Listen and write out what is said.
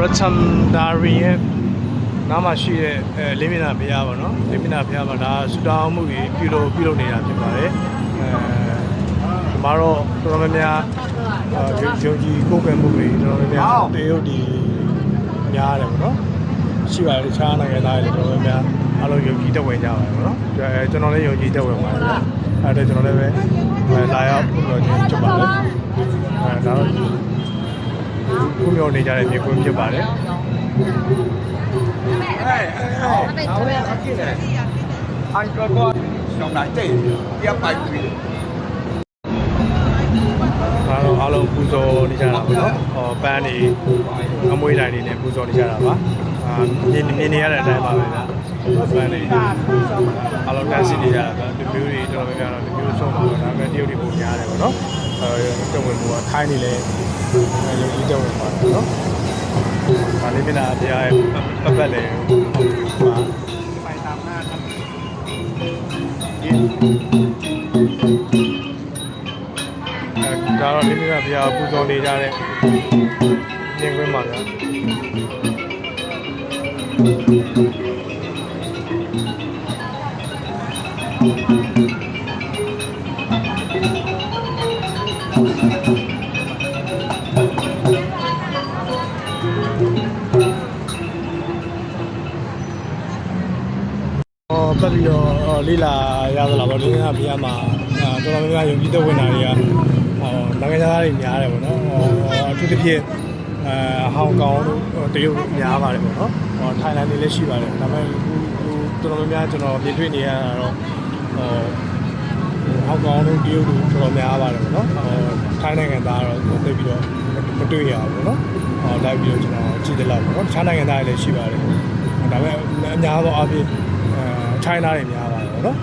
Ratchandari ရဲ့နားမှာရှိတဲ့လေးမျက်နှာဘုရားပေါ့နော်လေးမျက်နှာဘုရားမှာဒါဆူတောင်းမှုတွေပြုလုပ်နေတာဖြစ်ပါတယ်ဒီမှာတော့တော်တော်များများယုံကြည်ကိုယ်ကံမှုတွေတော်တော်များများတရုတ်ဒီများတယ်ပေါ့နော်ရှိပါတယ်တခြားနိုင်ငံသားတွေတော်တော်များအားလုံးယုံကြည်တက်ဝင်ကြပါတယ်ပေါ့နော်ကျွန်တော်လည်းယုံကြည်တက်ဝင်ပါတယ်အဲ့ဒါကျွန်တော်လည်းပဲလာရောက်ပြုလုပ်ခြင်းဖြစ်ပါတယ်ဒါတော့ခုမျိုးနေကြတဲ့မြေကွင်းဖြစ်ပါတယ်anh có trong này chạy tiếp bài quỷ အားလုံးပူဇော်နေကြတာပေါ့နော်ပန်းနေအမွှေးတိုင်းတွေနဲ့ပူဇော်နေကြတာပါမြင်နေရတဲ့အတိုင်းပါပဲဗျပန်းနေအားလုံးတန်းစီနေကြတာဒီမျိုးတွေတော်တော်များများတော့ဒီမျိုးဆုံးပါတော့ဒါပေမဲ့တရုတ်တွေပုံများတယ်ပေါ့နော်တက်ဝင်ဖို့ထိုင်းနေလဲရုပ်ကြီးတက်ဝင်ပါတယ်နော်ဒါလေးမျက်နှာအပြားရဲ့ပတ်လဲပါไปตามหน้าครับဒါတော့လေးမျက်နှာအပြားပူဇော်နေကြတဲ့မြင်ကွင်းပါဗျာပတ်ပြီးတော့လေးလာရသလားဗောဒီကဘုရားမှာတော်တော်များများယုံကြည်တဲ့ဝင်တာတွေကနိုင်ငံသားတွေများတယ်ဗောနော်အထူးသဖြင့်ဟောင်ကောင်တို့တရုတ်များပါတယ်ဗောနော်ထိုင်းလန်တွေလည်းရှိပါတယ်ဒါပေမဲ့တော်တော်များများကျွန်တော်ပြင်တွေ့နေရတာတော့ဟောင်ကောင်တို့တရုတ်တို့တော်တော်များပါတယ်ဗောနော်ထိုင်းနိုင်ငံသားတော့သိပြီးတော့မတွေ့ရဘူးဗောနော်လိုက်ပြီးတော့ကျွန်တော်ကြည့်တယ်လောက်ဗောနော်တခြားနိုင်ငံသားတွေလည်းရှိပါတယ်ဒါပေမဲ့အများသောအားဖြင့်China တွေများပါတယ်ဗောနော်